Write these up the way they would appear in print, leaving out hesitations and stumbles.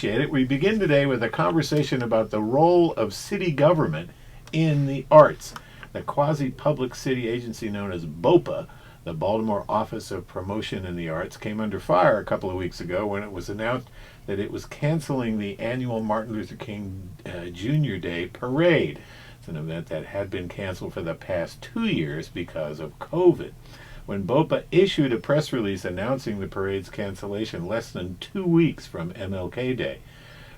It. We begin today with a conversation about the role of city government in the arts. The quasi-public city agency known as BOPA, the Baltimore Office of Promotion in the Arts, came under fire a couple of weeks ago when it was announced that it was canceling the annual Martin Luther King Jr. Day parade. It's an event that had been canceled for the past 2 years because of COVID. When BOPA issued a press release announcing the parade's cancellation less than 2 weeks from MLK Day,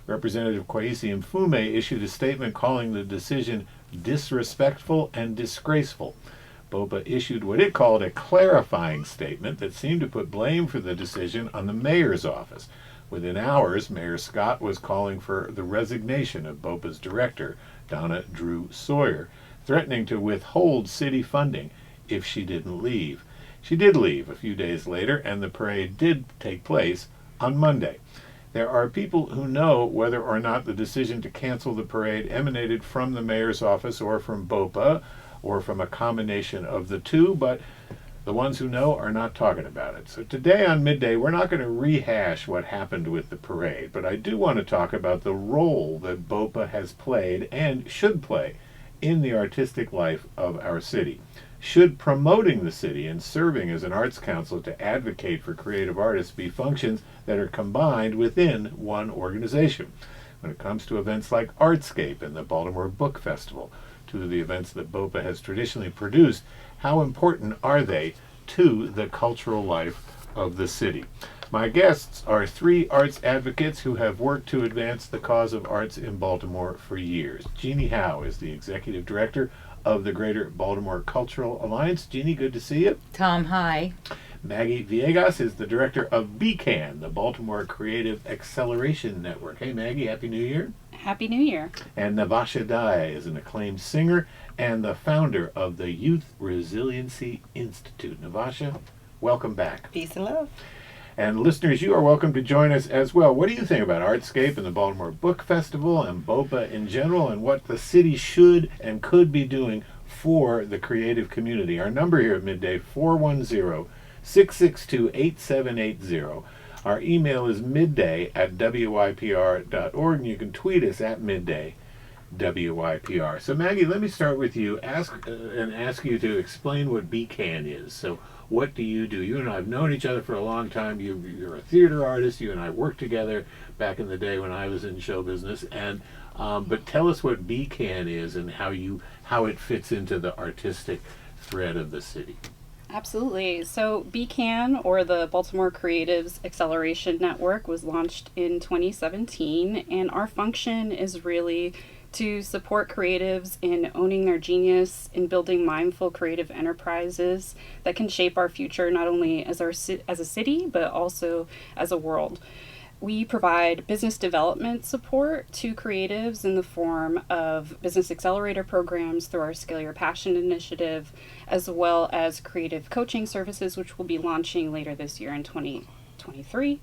Representative Kwesi Mfume issued a statement calling the decision disrespectful and disgraceful. BOPA issued what it called a clarifying statement that seemed to put blame for the decision on the mayor's office. Within hours, Mayor Scott was calling for the resignation of BOPA's director, Donna Drew Sawyer, threatening to withhold city funding if she didn't leave. She did leave a few days later, and the parade did take place on Monday. There are people who know whether or not the decision to cancel the parade emanated from the mayor's office or from BOPA or from a combination of the two, but the ones who know are not talking about it. So today on Midday, we're not going to rehash what happened with the parade, but I do want to talk about the role that BOPA has played and should play in the artistic life of our city. Should promoting the city and serving as an arts council to advocate for creative artists be functions that are combined within one organization? When it comes to events like Artscape and the Baltimore Book Festival, two of the events that BOPA has traditionally produced, how important are they to the cultural life of the city? My guests are three arts advocates who have worked to advance the cause of arts in Baltimore for years. Jeannie Howe is the executive director of the Greater Baltimore Cultural Alliance. Jeannie, good to see you. Tom, hi. Maggie Villegas is the director of BCAN, the Baltimore Creative Acceleration Network. Hey Maggie, Happy New Year. Happy New Year. And Navasha Daya is an acclaimed singer and the founder of the Youth Resiliency Institute. Navasha, welcome back. Peace and love. And listeners, you are welcome to join us as well. What do you think about Artscape and the Baltimore Book Festival and BOPA in general, and what the city should and could be doing for the creative community? Our number here at Midday, 410-662-8780. Our email is midday@wypr.org, and you can tweet us at midday WYPR. So Maggie, let me start with you. Ask you to explain what BCAN is. So what do? You and I have known each other for a long time. You're a theater artist. You and I worked together back in the day when I was in show business. And but tell us what BCAN is and how it fits into the artistic thread of the city. Absolutely. So BCAN, or the Baltimore Creatives Acceleration Network, was launched in 2017, and our function is really to support creatives in owning their genius, in building mindful creative enterprises that can shape our future not only as a city, but also as a world. We provide business development support to creatives in the form of business accelerator programs through our Scale Your Passion initiative, as well as creative coaching services, which we'll be launching later this year in 2023.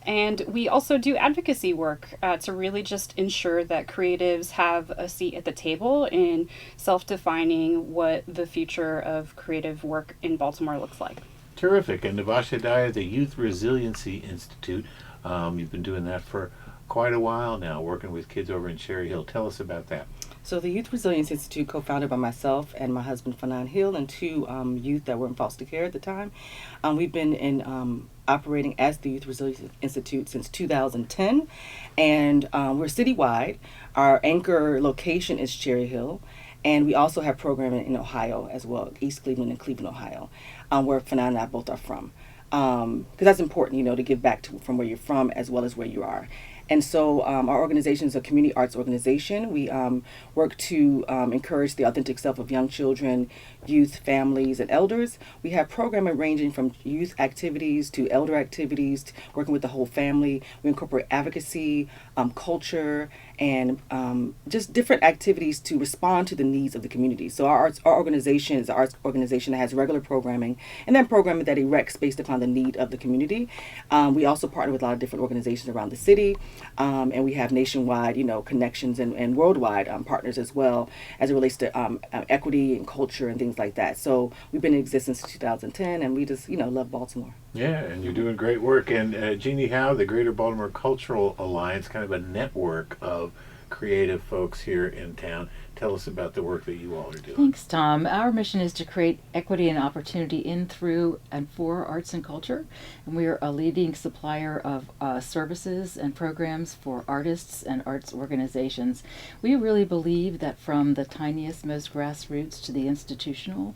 And we also do advocacy work to really just ensure that creatives have a seat at the table in self-defining what the future of creative work in Baltimore looks like. Terrific. And Navasha Daya, the Youth Resiliency Institute, you've been doing that for quite a while now, working with kids over in Cherry Hill. Tell us about that. So the Youth Resiliency Institute, co-founded by myself and my husband, Fanan Hill, and two youth that were in foster care at the time. We've been operating as the Youth Resiliency Institute since 2010, and we're citywide. Our anchor location is Cherry Hill, and we also have programming in Ohio as well, East Cleveland and Cleveland, Ohio, where Fanan and I both are from. Because that's important, to give back from where you're from as well as where you are. And so our organization is a community arts organization. We work to encourage the authentic self of young children, youth, families, and elders. We have programming ranging from youth activities to elder activities, working with the whole family. We incorporate advocacy, culture, and just different activities to respond to the needs of the community. So our organization is an arts organization that has regular programming and then programming that erects based upon the need of the community. We also partner with a lot of different organizations around the city. And we have nationwide, connections and worldwide partners as well as it relates to equity and culture and things like that. So we've been in existence since 2010, and we just, love Baltimore. Yeah, and you're doing great work. And Jeannie Howe, the Greater Baltimore Cultural Alliance, kind of a network of creative folks here in town. Tell us about the work that you all are doing. Thanks, Tom. Our mission is to create equity and opportunity in, through, and for arts and culture. And we are a leading supplier of services and programs for artists and arts organizations. We really believe that from the tiniest, most grassroots to the institutional,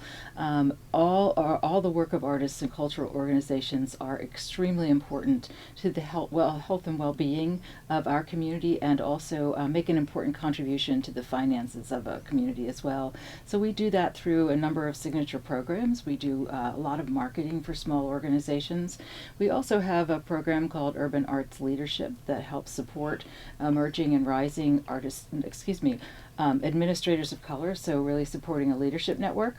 all the work of artists and cultural organizations are extremely important to the health and well-being of our community, and also make an important contribution to the finances of a community as well. So we do that through a number of signature programs. We do a lot of marketing for small organizations. We also have a program called Urban Arts Leadership that helps support emerging and rising administrators of color, so really supporting a leadership network.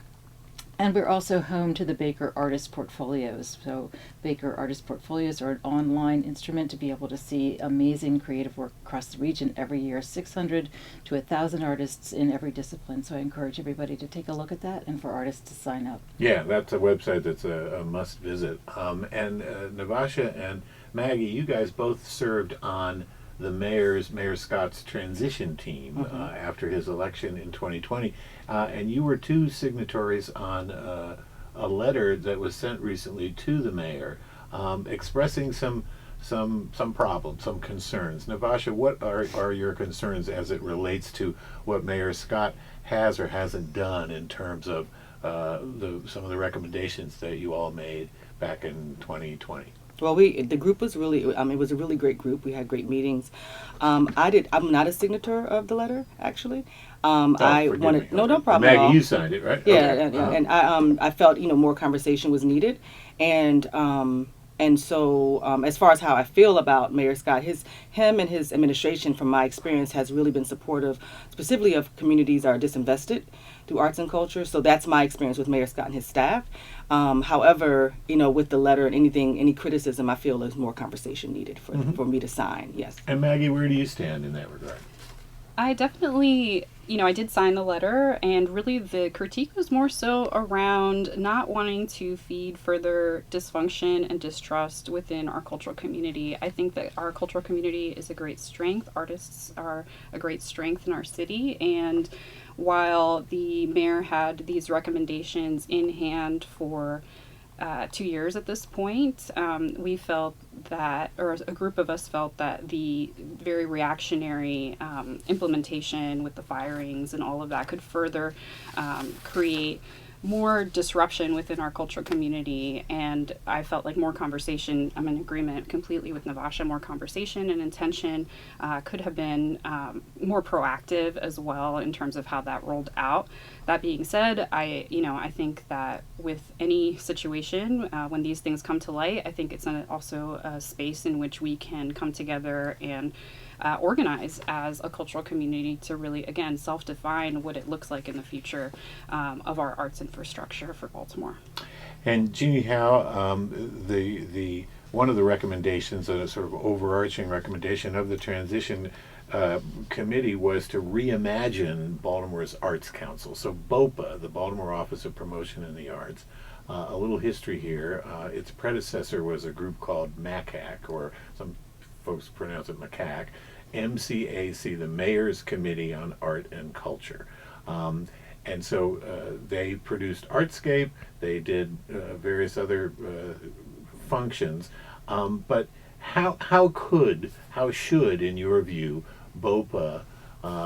And we're also home to the Baker Artist Portfolios. So Baker Artist Portfolios are an online instrument to be able to see amazing creative work across the region every year, 600 to 1,000 artists in every discipline. So I encourage everybody to take a look at that and for artists to sign up. Yeah, that's a website that's a must visit. And Navasha and Maggie, you guys both served on the Mayor Scott's transition team after his election in 2020, and you were two signatories on a letter that was sent recently to the mayor, expressing some problems, some concerns. Navasha, what are your concerns as it relates to what Mayor Scott has or hasn't done in terms of some of the recommendations that you all made back in 2020? Well, the group was really, it was a really great group. We had great meetings. I'm not a signator of the letter, actually. No problem. Maggie, you signed it, right? Yeah, Okay. and I felt, more conversation was needed. And so as far as how I feel about Mayor Scott, him and his administration, from my experience, has really been supportive, specifically of communities that are disinvested through arts and culture. So that's my experience with Mayor Scott and his staff. However, with the letter and any criticism, I feel there's more conversation needed for me to sign. Yes. And Maggie, where do you stand in that regard? I definitely, I did sign the letter, and really the critique was more so around not wanting to feed further dysfunction and distrust within our cultural community. I think that our cultural community is a great strength. Artists are a great strength in our city, and while the mayor had these recommendations in hand for 2 years at this point, we felt that, or a group of us felt that the very reactionary implementation with the firings and all of that could further create more disruption within our cultural community, and I felt like more conversation, I'm in agreement completely with Navasha, more conversation and intention could have been more proactive as well in terms of how that rolled out. That being said, I think that with any situation, when these things come to light, I think it's also a space in which we can come together and organize as a cultural community to really, again, self-define what it looks like in the future of our arts infrastructure for Baltimore. And Jeannie Howe, the one of the recommendations, a sort of overarching recommendation of the transition committee, was to reimagine Baltimore's Arts Council. So BOPA, the Baltimore Office of Promotion in the Arts. A little history here. Its predecessor was a group called MACAC, or some folks pronounce it MACAC, MCAC, the Mayor's Committee on Art and Culture. And so they produced Artscape, they did various other functions, but how should, in your view, BOPA,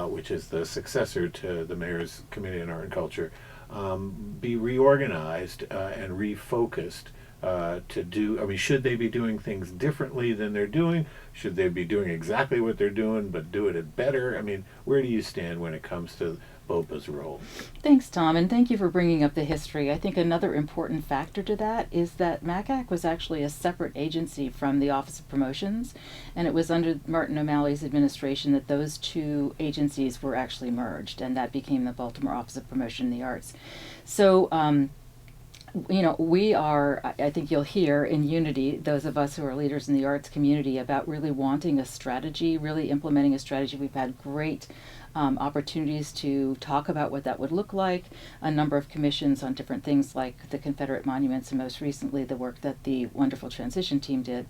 which is the successor to the Mayor's Committee on Art and Culture, be reorganized and refocused to do? I mean, should they be doing things differently than they're doing? Should they be doing exactly what they're doing but do it better? I mean, where do you stand when it comes to BOPA's role? Thanks, Tom, and thank you for bringing up the history. I think another important factor to that is that MACAC was actually a separate agency from the Office of Promotions, and it was under Martin O'Malley's administration that those two agencies were actually merged, and that became the Baltimore Office of Promotion in the Arts. So we are, I think you'll hear in unity, those of us who are leaders in the arts community, about really wanting a strategy, really implementing a strategy. We've had great opportunities to talk about what that would look like, a number of commissions on different things like the Confederate monuments, and most recently the work that the wonderful transition team did.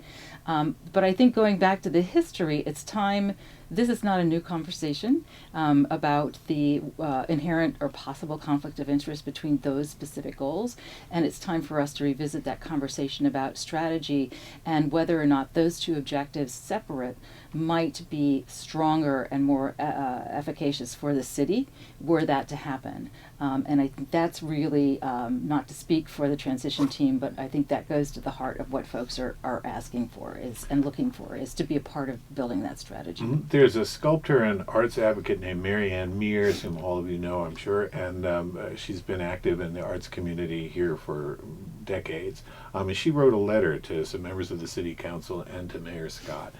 But I think going back to the history, it's time. This is not a new conversation about the inherent or possible conflict of interest between those specific goals, and it's time for us to revisit that conversation about strategy and whether or not those two objectives separate might be stronger and more efficacious for the city were that to happen. And I think that's really, not to speak for the transition team, but I think that goes to the heart of what folks are asking for and looking for, is to be a part of building that strategy. Mm-hmm. There's a sculptor and arts advocate named Mary Ann Mears, whom all of you know, I'm sure, and she's been active in the arts community here for decades. And she wrote a letter to some members of the city council and to Mayor Scott,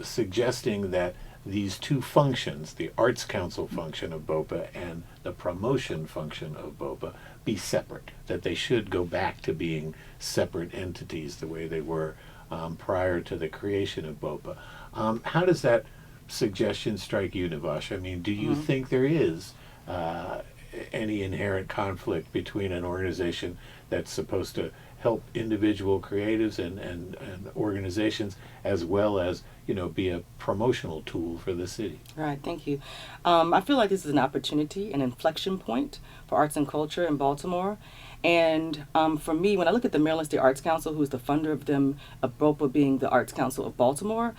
suggesting that these two functions, the Arts Council function of BOPA and the promotion function of BOPA, be separate, that they should go back to being separate entities the way they were prior to the creation of BOPA. How does that suggestion strike you, Navasha? I mean, do you think there is any inherent conflict between an organization that's supposed to help individual creatives and organizations, as well as, be a promotional tool for the city? Right, thank you. I feel like this is an opportunity, an inflection point for arts and culture in Baltimore. And for me, when I look at the Maryland State Arts Council, who's the funder of them, of BOPA being the Arts Council of Baltimore,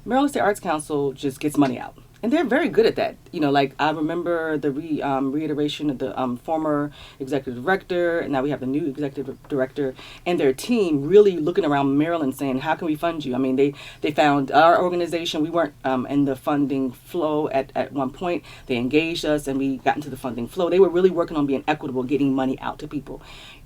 Maryland State Arts Council just gets money out. And they're very good at that. Like I remember the reiteration of the former executive director, and now we have the new executive director and their team really looking around Maryland saying, how can we fund you? I mean, they found our organization. We weren't in the funding flow at one point. They engaged us and we got into the funding flow. They were really working on being equitable, getting money out to people.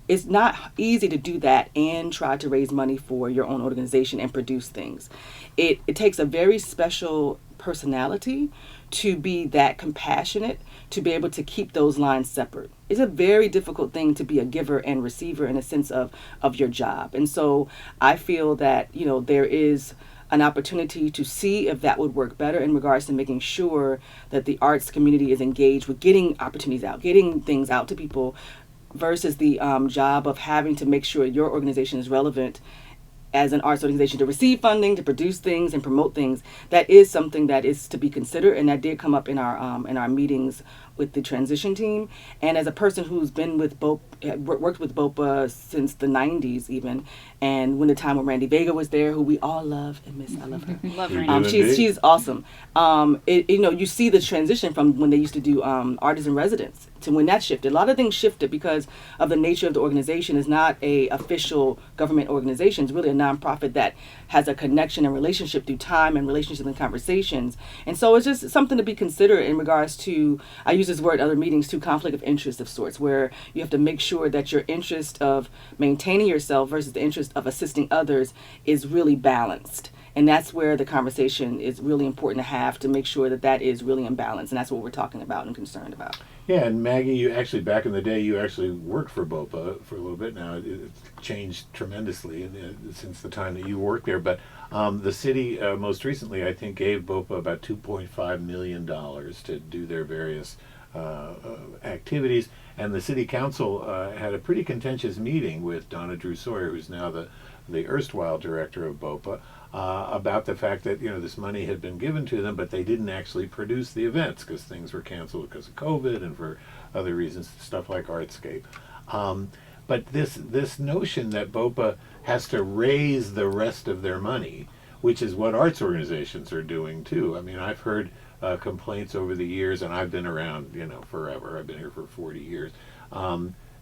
It's not easy to do that and try to raise money for your own organization and produce things. It takes a very special personality to be that compassionate, to be able to keep those lines separate. It's a very difficult thing to be a giver and receiver in a sense of your job. And so I feel that, there is an opportunity to see if that would work better in regards to making sure that the arts community is engaged with getting opportunities out, getting things out to people, versus the job of having to make sure your organization is relevant as an arts organization to receive funding, to produce things and promote things. That is something that is to be considered, and that did come up in our meetings with the transition team. And as a person who's been with worked with BOPA since the 90s even, and when the time when Randy Vega was there, who we all love and miss. I love her. Love Randy. She's awesome. You see the transition from when they used to do artists in residence to when that shifted. A lot of things shifted because of the nature of the organization. Is not a official government organization. It's really a nonprofit that has a connection and relationship through time and relationships and conversations. And so it's just something to be considered in regards to, I use this word in other meetings too, conflict of interest of sorts, where you have to make sure that your interest of maintaining yourself versus the interest of assisting others is really balanced. And that's where the conversation is really important to have, to make sure that that is really in balance. And that's what we're talking about and concerned about. Yeah, and Maggie, you actually, back in the day, you actually worked for BOPA for a little bit now. It's changed tremendously since the time that you worked there. But the city most recently, I think, gave BOPA about $2.5 million to do their various activities. And the city council had a pretty contentious meeting with Donna Drew Sawyer, who's now the erstwhile director of BOPA, about the fact that this money had been given to them, but they didn't actually produce the events because things were canceled because of COVID and for other reasons, stuff like Artscape. But this notion that BOPA has to raise the rest of their money, which is what arts organizations are doing too. I mean, I've heard complaints over the years, and I've been around forever. I've been here for 40 years.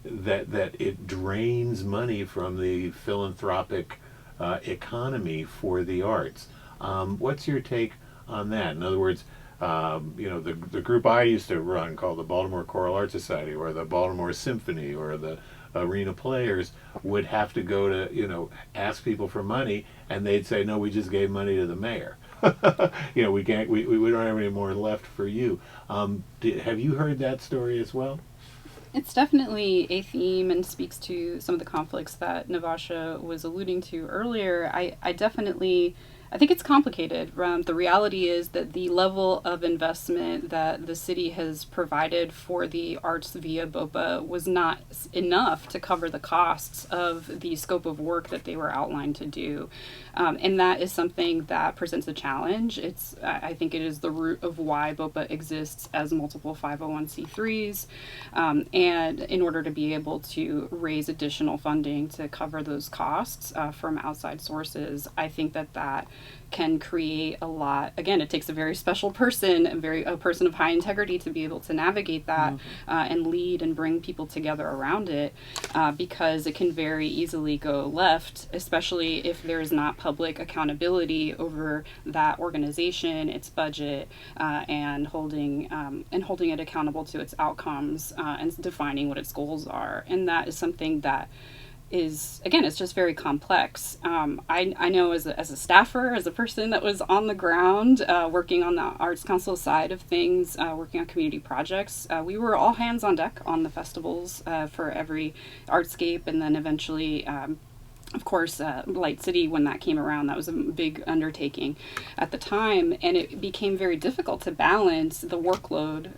That it drains money from the philanthropic economy for the arts. What's your take on that? In other words, the group I used to run called the Baltimore Choral Art Society, or the Baltimore Symphony, or the Arena Players would have to go to ask people for money, and they'd say, no, we just gave money to the mayor. We don't have any more left for you. Have you heard that story as well? It's definitely a theme and speaks to some of the conflicts that Navasha was alluding to earlier. I think it's complicated. The reality is that the level of investment that the city has provided for the arts via BOPA was not enough to cover the costs of the scope of work that they were outlined to do. And that is something that presents a challenge. I think it is the root of why BOPA exists as multiple 501c3s, and in order to be able to raise additional funding to cover those costs from outside sources. I think that can create a lot. Again, it takes a very special person, a person of high integrity to be able to navigate that and lead and bring people together around it, because it can very easily go left, especially if there is not public accountability over that organization, its budget, and holding it accountable to its outcomes, and defining what its goals are. And that is something that is, again, it's just very complex. I know as a staffer, as a person that was on the ground, working on the Arts Council side of things, working on community projects, we were all hands on deck on the festivals for every artscape, and then eventually of course, Light City, when that came around, that was a big undertaking at the time, and it became very difficult to balance the workload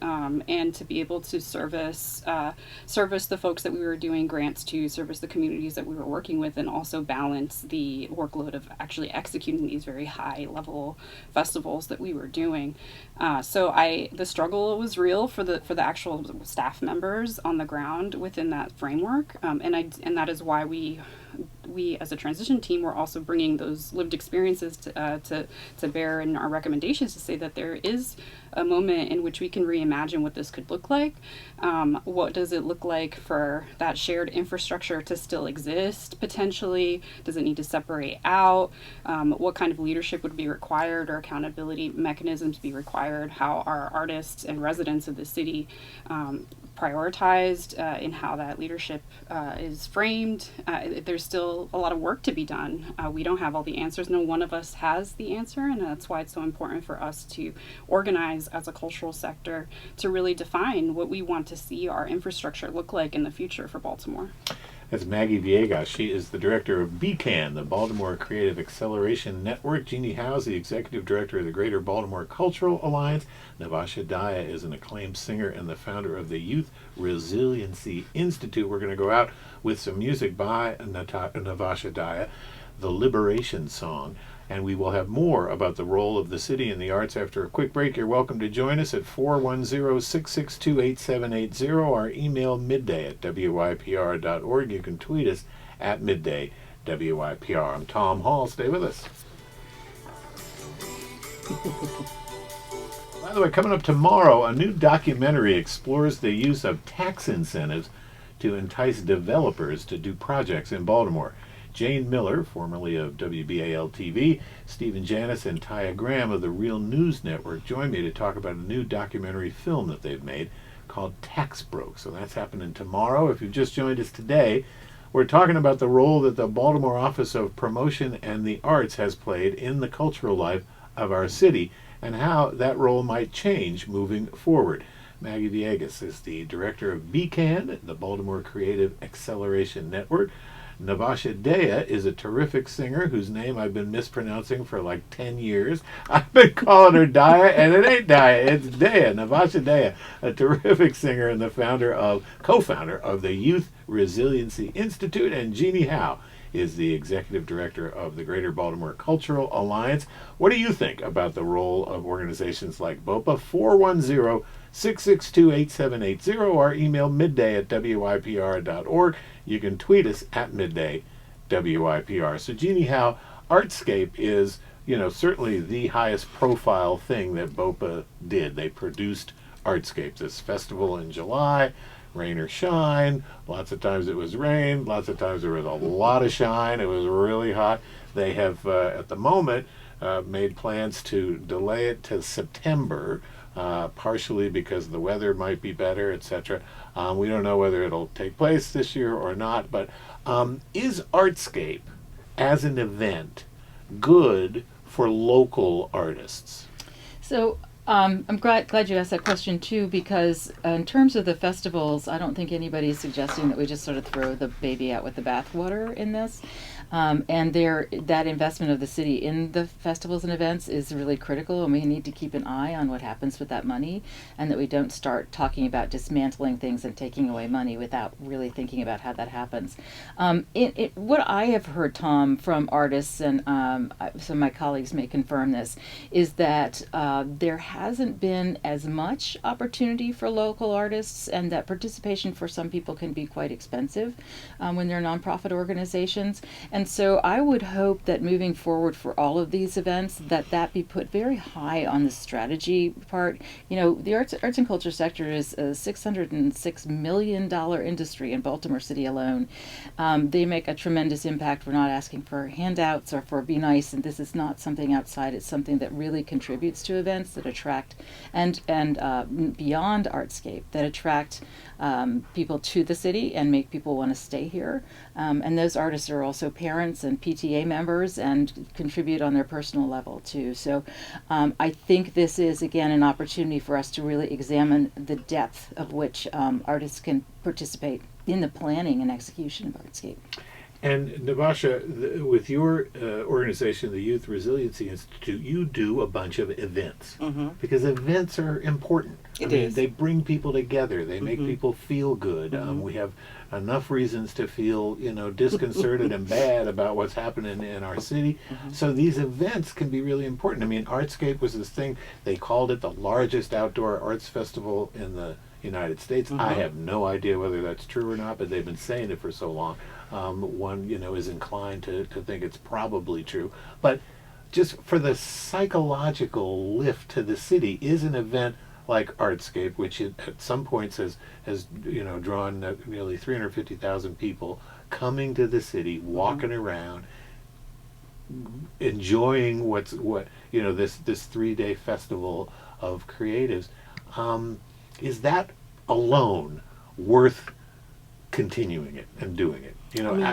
and to be able to service the folks that we were doing grants to, service the communities that we were working with, and also balance the workload of actually executing these very high-level festivals that we were doing. So the struggle was real for the actual staff members on the ground within that framework, and that is why we as a transition team were also bringing those lived experiences to bear in our recommendations, to say that there is a moment in which we can reimagine what this could look like. What does it look like for that shared infrastructure to still exist potentially? Does it need to separate out? What kind of leadership would be required, or accountability mechanisms be required? How are artists and residents of the city prioritized in how that leadership is framed? There's still a lot of work to be done. We don't have all the answers. No one of us has the answer, and that's why it's so important for us to organize as a cultural sector to really define what we want to see our infrastructure look like in the future for Baltimore. That's Maggie Villegas. She is the director of BCAN, the Baltimore Creative Acceleration Network. Jeannie Howe is the executive director of the Greater Baltimore Cultural Alliance. Navasha Daya is an acclaimed singer and the founder of the Youth Resiliency Institute. We're going to go out with some music by Navasha Daya, the Liberation Song. And we will have more about the role of the city in the arts after a quick break. You're welcome to join us at 410-662-8780. Our email, midday@wypr.org. You can tweet us at midday WYPR. I'm Tom Hall. Stay with us. By the way, coming up tomorrow, a new documentary explores the use of tax incentives to entice developers to do projects in Baltimore. Jane Miller, formerly of WBAL-TV, Stephen Janis, and Taya Graham of the Real News Network join me to talk about a new documentary film that they've made called Tax Broke. So that's happening tomorrow. If you've just joined us today, we're talking about the role that the Baltimore Office of Promotion and the Arts has played in the cultural life of our city and how that role might change moving forward. Maggie Villegas is the director of BCAN, the Baltimore Creative Acceleration Network. Navasha Daya is a terrific singer whose name I've been mispronouncing for like 10 years. I've been calling her Daya, and it ain't Daya, it's Daya, Navasha Daya, a terrific singer and the co-founder of the Youth Resiliency Institute. And Jeannie Howe is the executive director of the Greater Baltimore Cultural Alliance. What do you think about the role of organizations like BOPA? 410-662-8780. Our email, midday@wypr.org. You can tweet us at midday WYPR. So Jeannie Howe, Artscape is, certainly the highest profile thing that BOPA did. They produced Artscape, this festival in July, rain or shine. Lots of times it was rain, lots of times there was a lot of shine. It was really hot. They have, at the moment, made plans to delay it to September, partially because the weather might be better, etc. We don't know whether it'll take place this year or not, but is Artscape as an event good for local artists? So I'm glad you asked that question too, because in terms of the festivals, I don't think anybody's suggesting that we just sort of throw the baby out with the bathwater in this. And that investment of the city in the festivals and events is really critical, and we need to keep an eye on what happens with that money, and that we don't start talking about dismantling things and taking away money without really thinking about how that happens. What I have heard, Tom, from artists, and some of my colleagues may confirm this, is that there hasn't been as much opportunity for local artists, and that participation for some people can be quite expensive when they're nonprofit organizations. And so I would hope that moving forward for all of these events, that be put very high on the strategy part. You know, the arts and culture sector is a $606 million industry in Baltimore City alone. They make a tremendous impact. We're not asking for handouts or for be nice, and this is not something outside. It's something that really contributes to events that attract, and beyond Artscape, that attract people to the city and make people want to stay here. And those artists are also parents and PTA members and contribute on their personal level too. So I think this is, again, an opportunity for us to really examine the depth of which artists can participate in the planning and execution of Artscape. And Navasha, with your organization, the Youth Resiliency Institute, you do a bunch of events, because events are important. They bring people together. They make people feel good. We have enough reasons to feel, disconcerted and bad about what's happening in our city. So these events can be really important. I mean, Artscape was this thing. They called it the largest outdoor arts festival in the United States. I have no idea whether that's true or not, but they've been saying it for so long. One, is inclined to think it's probably true. But just for the psychological lift to the city, is an event like Artscape, which at some points has drawn nearly 350,000 people coming to the city, walking around, enjoying this 3-day festival of creatives. Is that alone worth continuing it and doing it?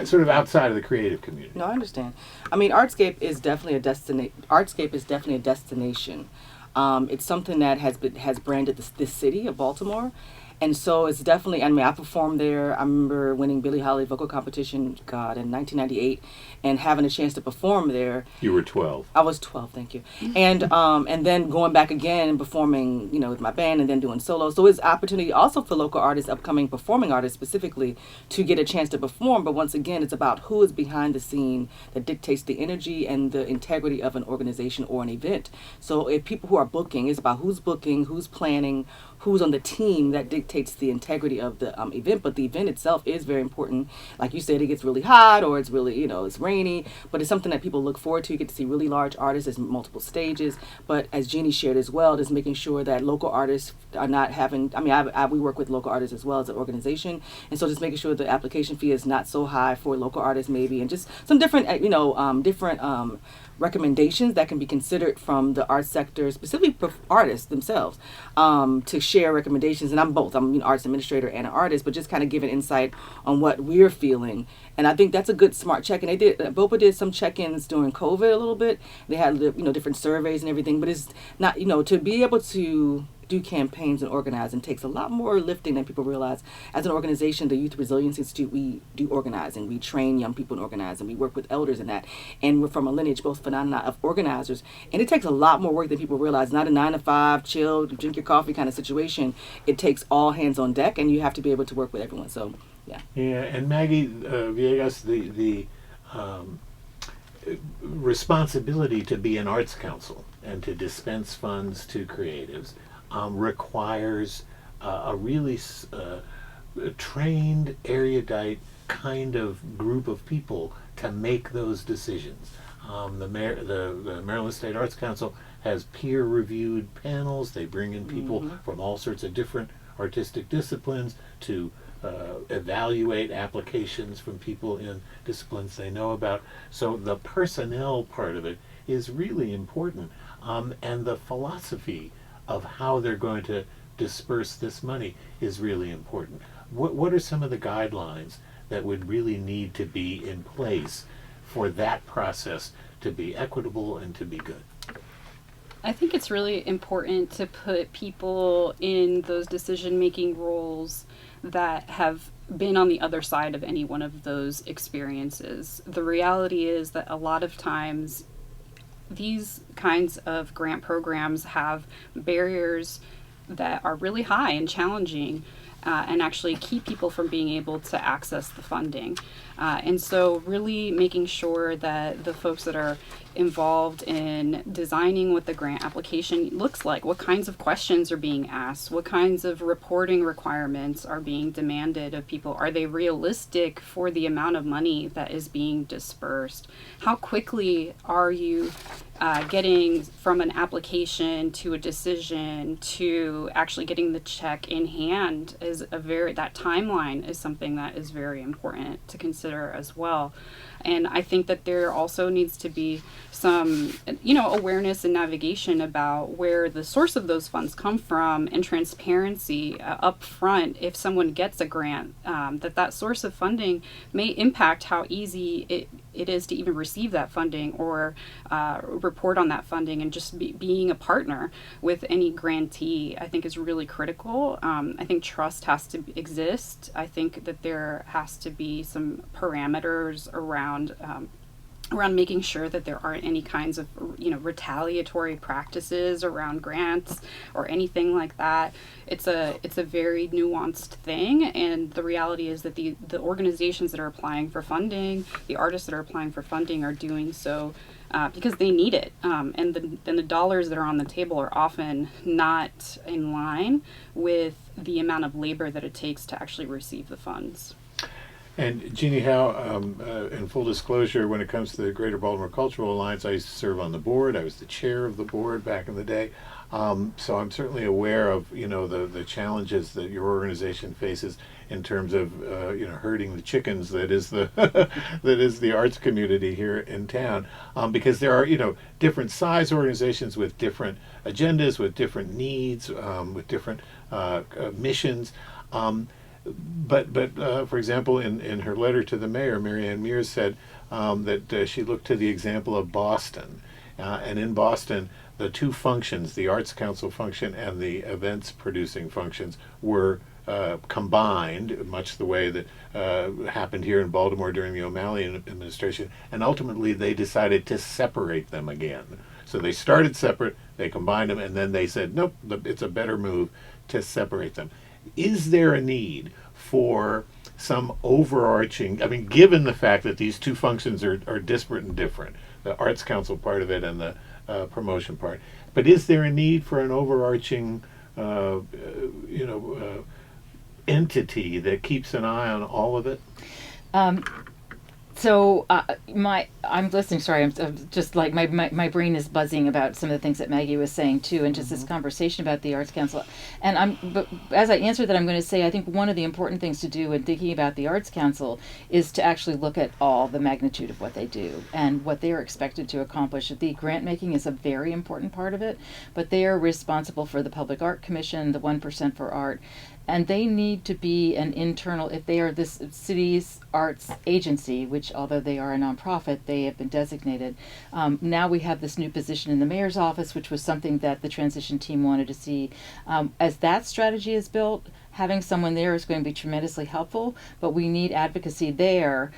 Sort of outside of the creative community. No, I understand. I mean, Artscape is definitely a destination. It's something that has branded this city of Baltimore. And so it's definitely, I performed there. I remember winning Billie Holiday vocal competition, in 1998, and having a chance to perform there. You were 12. I was 12, thank you. And then going back again and performing, with my band, and then doing solo. So it's opportunity also for local artists, upcoming performing artists specifically, to get a chance to perform. But once again, it's about who is behind the scene that dictates the energy and the integrity of an organization or an event. So if people who are booking, it's about who's booking, who's planning, who's on the team that dictates the integrity of the event. But the event itself is very important. Like you said, it gets really hot, or it's really, it's rainy, but it's something that people look forward to. You get to see really large artists. There's multiple stages. But as Jeannie shared as well, just making sure that local artists are not having, we work with local artists as well as an organization. And so just making sure the application fee is not so high for local artists maybe, and just some different, recommendations that can be considered from the arts sector, specifically for artists themselves, to share recommendations. And I'm both. I'm an arts administrator and an artist, but just kind of giving insight on what we're feeling. And I think that's a good smart check-in. BOPA did some check-ins during COVID a little bit. They had different surveys and everything, but it's not, to be able to do campaigns and organizing takes a lot more lifting than people realize. As an organization, the Youth Resiliency Institute, we do organizing. We train young people in organizing. We work with elders in that. And we're from a lineage, both phenomena of organizers. And it takes a lot more work than people realize. Not a 9-to-5, chill, drink your coffee kind of situation. It takes all hands on deck, and you have to be able to work with everyone. So, yeah. Yeah, and Maggie, Villegas, the responsibility to be an arts council and to dispense funds to creatives requires a really trained, erudite kind of group of people to make those decisions. The Maryland State Arts Council has peer-reviewed panels. They bring in people from all sorts of different artistic disciplines to evaluate applications from people in disciplines they know about. So the personnel part of it is really important, and the philosophy of how they're going to disperse this money is really important. What are some of the guidelines that would really need to be in place for that process to be equitable and to be good? I think it's really important to put people in those decision-making roles that have been on the other side of any one of those experiences. The reality is that a lot of times these kinds of grant programs have barriers that are really high and challenging, and actually keep people from being able to access the funding. And so really making sure that the folks that are involved in designing what the grant application looks like, what kinds of questions are being asked, what kinds of reporting requirements are being demanded of people, are they realistic for the amount of money that is being dispersed? How quickly are you getting from an application to a decision to actually getting the check in hand? That timeline is something that is very important to consider as well. And I think that there also needs to be some, awareness and navigation about where the source of those funds come from, and transparency up front. If someone gets a grant, that source of funding may impact how easy it is to even receive that funding or report on that funding, and just being a partner with any grantee, I think, is really critical. I think trust has to exist. I think that there has to be some parameters around making sure that there aren't any kinds of retaliatory practices around grants or anything like that. It's a very nuanced thing, and the reality is that the organizations that are applying for funding, the artists that are applying for funding, are doing so because they need it, and the dollars that are on the table are often not in line with the amount of labor that it takes to actually receive the funds. And Jeannie Howe, in full disclosure, when it comes to the Greater Baltimore Cultural Alliance, I used to serve on the board. I was the chair of the board back in the day. So I'm certainly aware of, the challenges that your organization faces in terms of, herding the chickens that is the that is the arts community here in town. Because there are, different size organizations with different agendas, with different needs, with different missions. But for example, in her letter to the mayor, Mary Ann Mears said that she looked to the example of Boston. And in Boston, the two functions, the Arts Council function and the events producing functions, were combined, much the way that happened here in Baltimore during the O'Malley administration. And ultimately, they decided to separate them again. So they started separate, they combined them, and then they said, nope, it's a better move to separate them. Is there a need for some overarching, given the fact that these two functions are disparate and different, the Arts Council part of it and the promotion part, but is there a need for an overarching, entity that keeps an eye on all of it? I'm listening. Sorry, I'm just like my brain is buzzing about some of the things that Maggie was saying too, and just this conversation about the Arts Council. But as I answer that, I'm going to say I think one of the important things to do in thinking about the Arts Council is to actually look at all the magnitude of what they do and what they are expected to accomplish. The grant making is a very important part of it, but they are responsible for the Public Art Commission, the 1% for Art. And they need to be an internal, if they are this city's arts agency, which although they are a nonprofit, they have been designated. Now we have this new position in the mayor's office, which was something that the transition team wanted to see. As that strategy is built, having someone there is going to be tremendously helpful, but we need advocacy there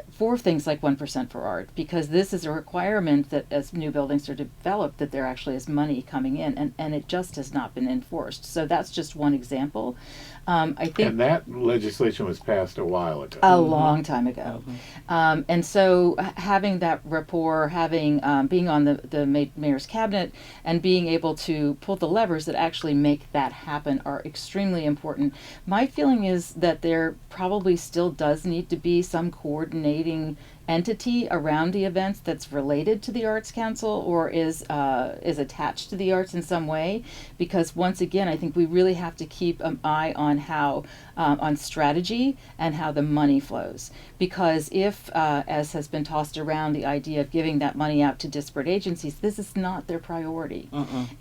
for things like 1% for Art, because this is a requirement that as new buildings are developed, that there actually is money coming in, and it just has not been enforced. So that's just one example. I think, and that legislation was passed a while ago. A long time ago. And so having that rapport, being on the mayor's cabinet and being able to pull the levers that actually make that happen are extremely important. My feeling is that there probably still does need to be some coordinating entity around the events that's related to the Arts Council or is attached to the arts in some way, because once again I think we really have to keep an eye on how on strategy and how the money flows, because if as has been tossed around, the idea of giving that money out to disparate agencies, this is not their priority.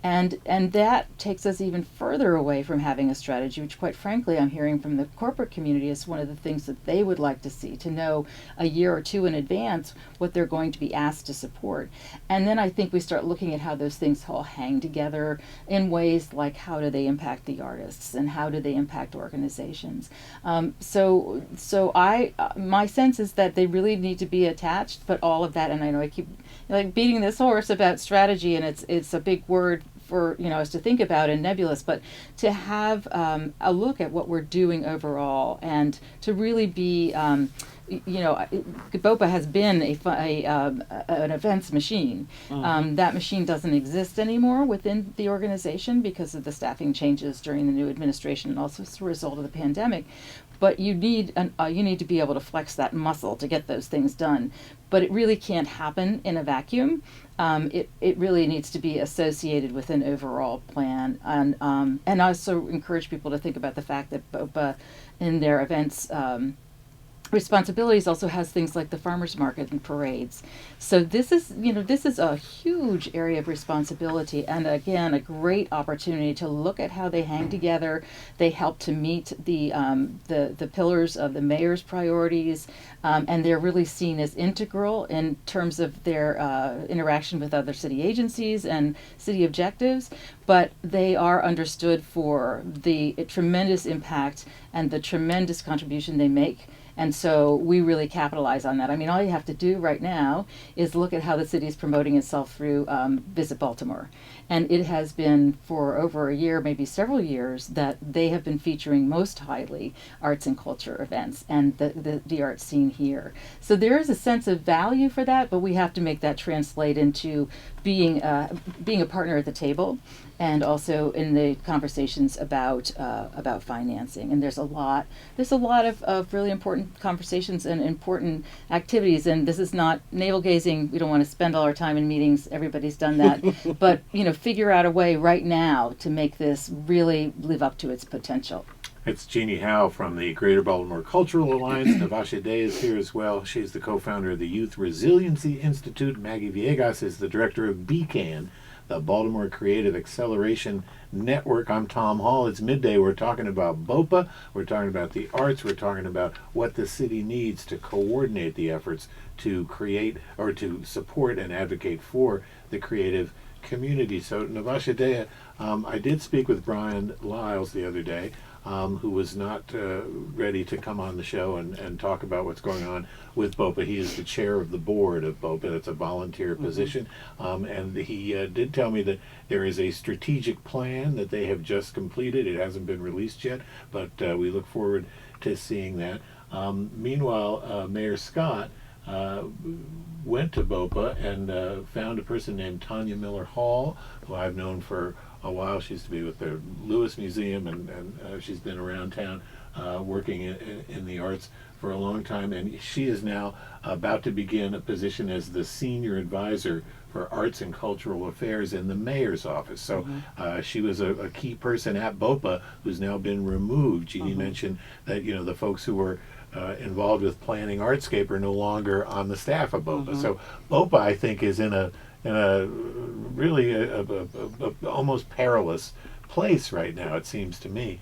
And that takes us even further away from having a strategy, which quite frankly I'm hearing from the corporate community is one of the things that they would like to see, to know a year or two in advance what they're going to be asked to support. And then I think we start looking at how those things all hang together in ways like how do they impact the artists and how do they impact organizations. My sense is that they really need to be attached, but all of that, and I know I keep like beating this horse about strategy, and it's a big word for us to think about and nebulous, but to have a look at what we're doing overall and to really be BOPA has been an events machine. That machine doesn't exist anymore within the organization because of the staffing changes during the new administration and also as a result of the pandemic. But you need to be able to flex that muscle to get those things done. But it really can't happen in a vacuum. It really needs to be associated with an overall plan. And I also encourage people to think about the fact that BOPA in their events responsibilities also has things like the farmers market and parades. So this is a huge area of responsibility, and again, a great opportunity to look at how they hang together. They help to meet the pillars of the mayor's priorities, and they're really seen as integral in terms of their interaction with other city agencies and city objectives, but they are understood for the tremendous impact and the tremendous contribution they make. And so we really capitalize on that. I mean, all you have to do right now is look at how the city is promoting itself through Visit Baltimore. And it has been for over a year, maybe several years, that they have been featuring most highly arts and culture events and the art scene here. So there is a sense of value for that, but we have to make that translate into being a partner at the table, and also in the conversations about financing. And there's a lot of really important conversations and important activities. And this is not navel gazing. We don't want to spend all our time in meetings. Everybody's done that. But figure out a way right now to make this really live up to its potential. It's Jeannie Howe from the Greater Baltimore Cultural Alliance. Navasha Daya is here as well. She's the co-founder of the Youth Resiliency Institute. Maggie Villegas is the director of BCAN, the Baltimore Creative Acceleration Network. I'm Tom Hall. It's Midday. We're talking about BOPA. We're talking about the arts. We're talking about what the city needs to coordinate the efforts to create or to support and advocate for the creative community. So, Navasha Daya, I did speak with Brian Lyles the other day, who was not ready to come on the show and talk about what's going on with BOPA. He is the chair of the board of BOPA. It's a volunteer position. And he did tell me that there is a strategic plan that they have just completed. It hasn't been released yet, but we look forward to seeing that. Meanwhile, Mayor Scott went to BOPA and found a person named Tanya Miller Hall, who I've known for a while. She used to be with the Lewis Museum, and she's been around town working in the arts for a long time, and she is now about to begin a position as the senior advisor for arts and cultural affairs in the mayor's office. So she was a key person at BOPA who's now been removed. Jeannie mentioned that the folks who were involved with planning Artscape are no longer on the staff of BOPA. So BOPA, I think, is in a really a almost perilous place right now, it seems to me.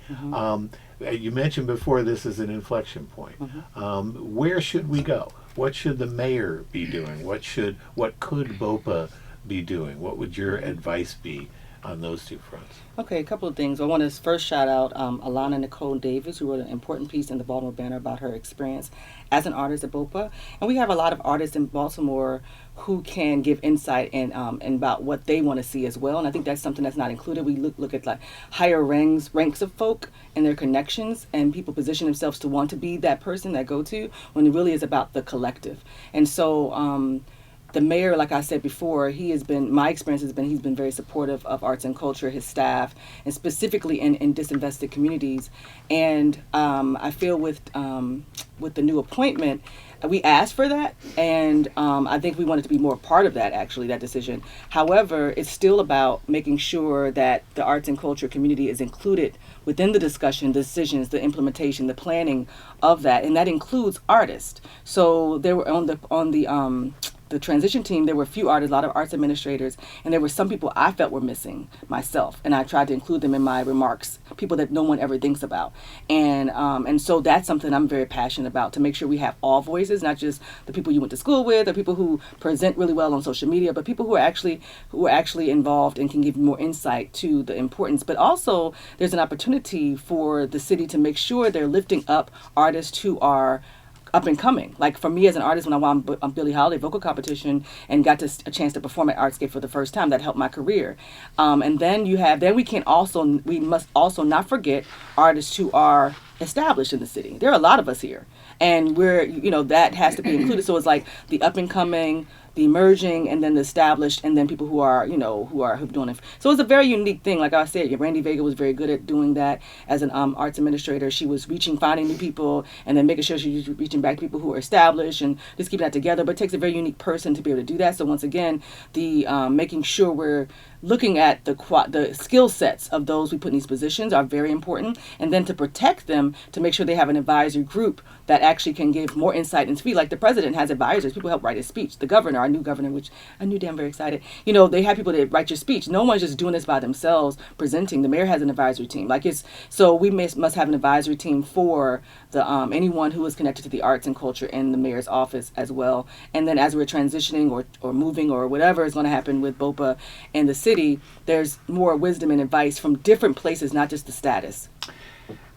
You mentioned before this is an inflection point. Where should we go? What should the mayor be doing? What could BOPA be doing? What would your advice be on those two fronts? Okay, a couple of things. I want to first shout out Alana Nicole Davis, who wrote an important piece in the Baltimore Banner about her experience as an artist at BOPA. And we have a lot of artists in Baltimore who can give insight and about what they want to see as well. And I think that's something that's not included. We look at like higher ranks of folk and their connections, and people position themselves to want to be that person, that go-to, when it really is about the collective. And so the mayor, like I said before, my experience has been, he's been very supportive of arts and culture, his staff, and specifically in disinvested communities. And I feel with the new appointment, we asked for that, and I think we wanted to be more part of that, actually, that decision. However, it's still about making sure that the arts and culture community is included within the discussion, the decisions, the implementation, the planning of that, and that includes artists. So they were on the the transition team, there were a few artists, a lot of arts administrators, and there were some people I felt were missing myself, and I tried to include them in my remarks, people that no one ever thinks about. And so that's something I'm very passionate about, to make sure we have all voices, not just the people you went to school with or people who present really well on social media, but people who are actually involved and can give more insight to the importance. But also there's an opportunity for the city to make sure they're lifting up artists who are up and coming. Like for me as an artist, when I won Billie Holiday vocal competition and got a chance to perform at Artscape for the first time, that helped my career. And then we must also not forget artists who are established in the city. There are a lot of us here, and that has to be included. So it's like the up and coming, the emerging, and then the established, and then people who are doing it. So it's a very unique thing. Like I said, Randy Vega was very good at doing that as an arts administrator. She was finding new people, and then making sure she was reaching back to people who are established, and just keeping that together. But it takes a very unique person to be able to do that. So once again, the making sure we're looking at the skill sets of those we put in these positions are very important, and then to protect them, to make sure they have an advisory group that actually can give more insight and speed. Like the president has advisors, people help write his speech. The governor, our new governor, which I knew I'm very excited, they have people that write your speech. No one's just doing this by themselves presenting. The mayor has an advisory team. So we must have an advisory team for the anyone who is connected to the arts and culture in the mayor's office as well. And then as we're transitioning or moving or whatever is going to happen with BOPA and the city, there's more wisdom and advice from different places, not just the status.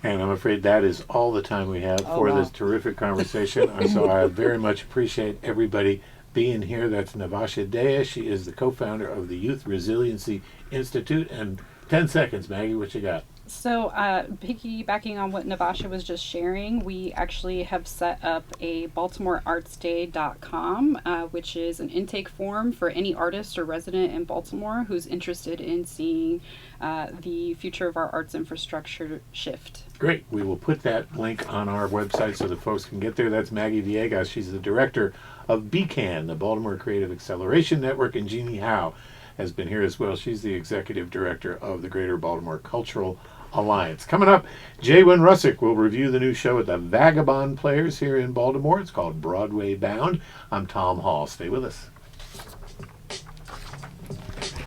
And I'm afraid that is all the time we have for this terrific conversation. So I very much appreciate everybody being here. That's Navasha Daya. She is the co-founder of the Youth Resiliency Institute. And 10 seconds, Maggie, what you got? So piggybacking on what Navasha was just sharing, we actually have set up a BaltimoreArtsDay.com, which is an intake form for any artist or resident in Baltimore who's interested in seeing the future of our arts infrastructure shift. Great. We will put that link on our website so that folks can get there. That's Maggie Villegas. She's the director of BCAN, the Baltimore Creative Acceleration Network, and Jeannie Howe has been here as well. She's the executive director of the Greater Baltimore Cultural Alliance. Coming up, Jaywen Russick will review the new show at the Vagabond Players here in Baltimore. It's called Broadway Bound. I'm Tom Hall. Stay with us.